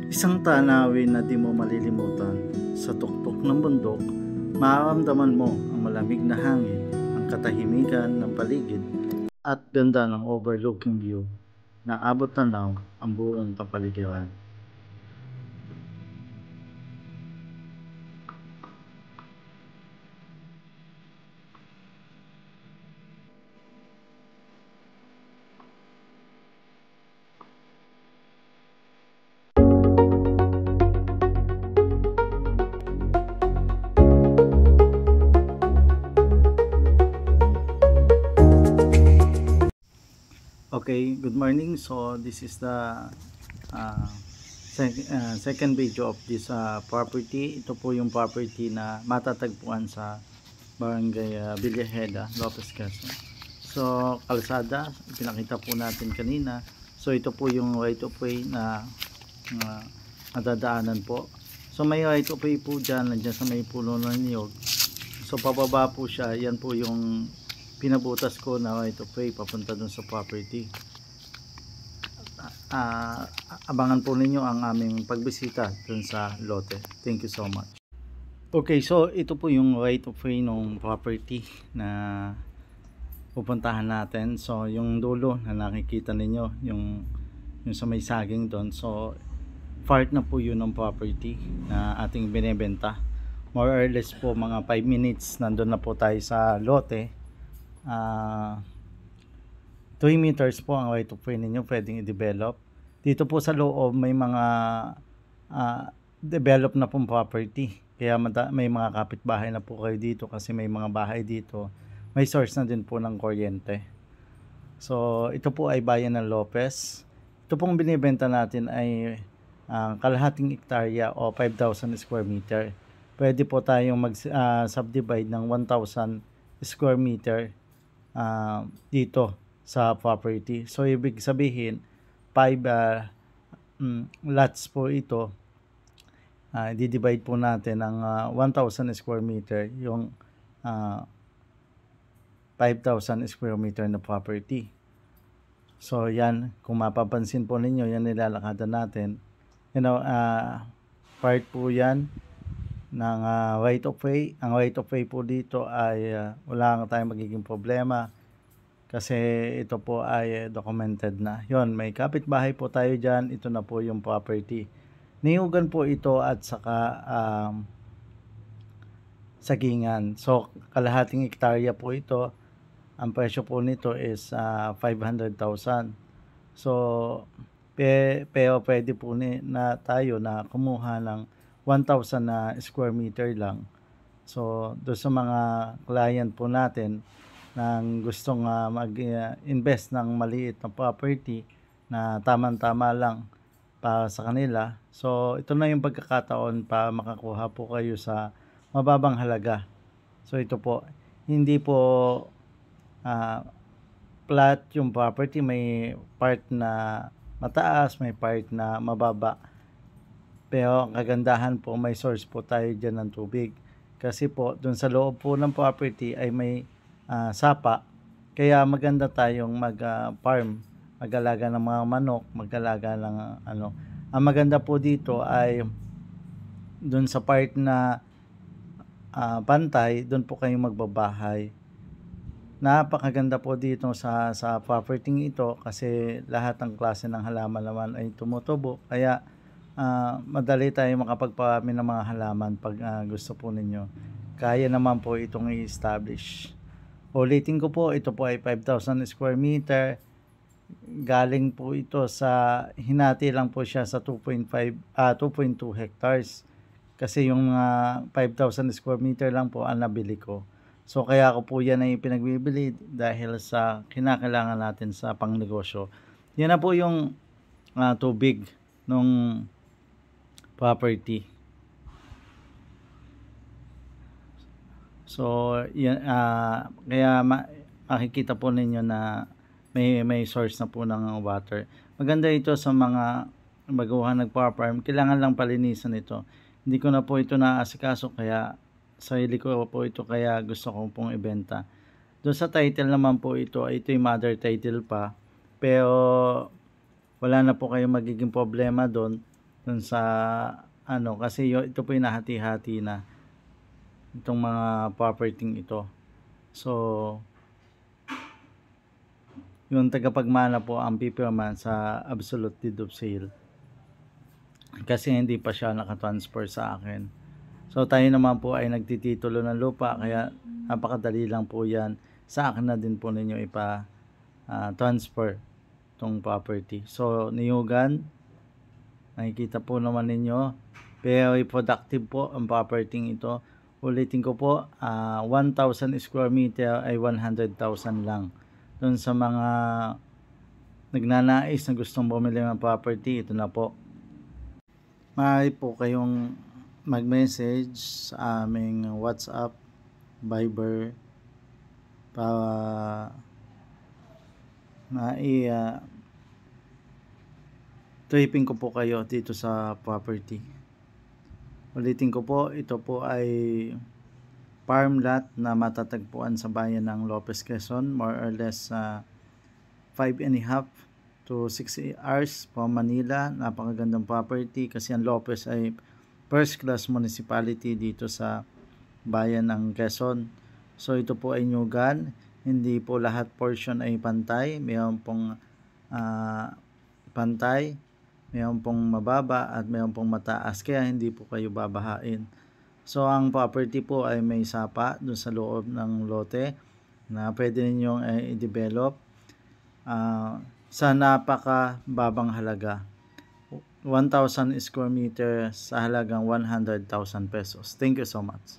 Isang tanawin na di mo malilimutan. Sa tuktok ng bundok, mararamdaman mo ang malamig na hangin, ang katahimikan ng paligid, at ganda ng overlooking view na abot tanaw ang buong kapaligiran. Okay, good morning. So this is the uh, second video of this property. Ito po yung property na matatagpuan sa Barangay Villajeda, Lopez Quezon. So kalsada, pinakita po natin kanina. So ito po yung right of way na madadaanan po. So may right of way po dyan, nandiyan sa may puno ng niyog. So pababa po siya, yan po yung pinabutas ko na right of way papunta dun sa property. Abangan po ninyo ang aming pagbisita dun sa lote. Thank you so much. Okay, so ito po yung right of way ng property na pupuntahan natin. So yung dulo na nakikita ninyo, yung sa may saging doon. So part na po yun ng property na ating binebenta. More or less po mga 5 minutes nandun na po tayo sa lote. 3 meters po ang right of way ninyo pwedeng i-develop. Dito po sa loob may mga develop na pong property. Kaya may mga kapitbahay na po kayo dito kasi may mga bahay dito. May source na din po ng kuryente. So ito po ay bayan ng Lopez. Ito pong binibenta natin ay kalahating hektarya o 5,000 square meter. Pwede po tayong mag-subdivide ng 1,000 square meter dito sa property. So ibig sabihin 5 lots po ito. Di-divide po natin ng 1,000 square meter yung 5,000 square meter na property. So yan, kung mapapansin po ninyo, yan nilalakadan natin. Part po yan ng right of way. Ang right of way po dito ay wala tayong magiging problema kasi ito po ay documented na. Yon, may kapitbahay po tayo dyan. Ito na po yung property. Niyugan po ito at saka sagingan. So kalahating hektarya po ito. Ang presyo po nito is 500,000. So pero pwede po na tayo na kumuha ng 1,000 na square meter lang. So doon sa mga client po natin nang gustong mag-invest ng maliit na property na tamang-tama lang para sa kanila. So ito na yung pagkakataon para makakuha po kayo sa mababang halaga. So ito po, hindi po flat yung property, may part na mataas, may part na mababa. Pero ang kagandahan po, may source po tayo dyan ng tubig. Kasi po, dun sa loob po ng property ay may sapa. Kaya maganda tayong mag-farm, mag-alaga ng mga manok, mag-alaga ng ano. Ang maganda po dito ay dun sa part na pantay, dun po kayong magbabahay. Napakaganda po dito sa property ito kasi lahat ng klase ng halaman naman ay tumutubo. Kaya madali tayo makapagparami ng mga halaman pag gusto po ninyo. Kaya naman po itong i-establish. Ulitin ko po, ito po ay 5,000 square meter. Galing po ito sa, hinati lang po siya sa 2.2 hectares. Kasi yung 5,000 square meter lang po ang nabili ko. So kaya ako po yan ay pinagbibili dahil sa kinakailangan natin sa pangnegosyo. Yan na po yung tubig nung property. So yan, kaya makikita po ninyo na may source na po ng water. Maganda ito sa mga baguhan nagpa-farm. Kailangan lang palinisan ito. Hindi ko na po ito naasikaso kaya sarili ko po ito kaya gusto ko pong ibenta. Doon sa title naman po ito yung mother title pa. Pero wala na po kayong magiging problema doon. dun sa ano, kasi ito po yung nahati-hati na itong mga property ito. So yung tagapagmana po ang pipirmahan sa absolute deed of sale kasi hindi pa siya nakatransfer sa akin. So tayo naman po ay nagtititulo ng lupa, kaya napakadali lang po yan. Sa akin na din po ninyo transfer tong property. So niyugan, nakikita po naman ninyo, very productive po ang property ito. Ulitin ko po, 1,000 square meter ay 100,000 lang. Doon sa mga nagnanais na gustong bumili ng property, ito na po. Maaari po kayong mag-message sa aming WhatsApp, Viber, para tripping ko po kayo dito sa property. Ulitin ko po, ito po ay farm lot na matatagpuan sa bayan ng Lopez, Quezon, more or less 5.5 to 6 hours from Manila. Napakagandang property kasi ang Lopez ay first class municipality dito sa bayan ng Quezon. So ito po ay nyugan, hindi po lahat portion ay pantay, mayroon pong pantay, mayroon pong mababa at mayroon pong mataas, kaya hindi po kayo babahain. So ang property po ay may sapa doon sa loob ng lote na pwede ninyong i-develop sa napakababang halaga, 1,000 square meter sa halagang 100,000 pesos. Thank you so much.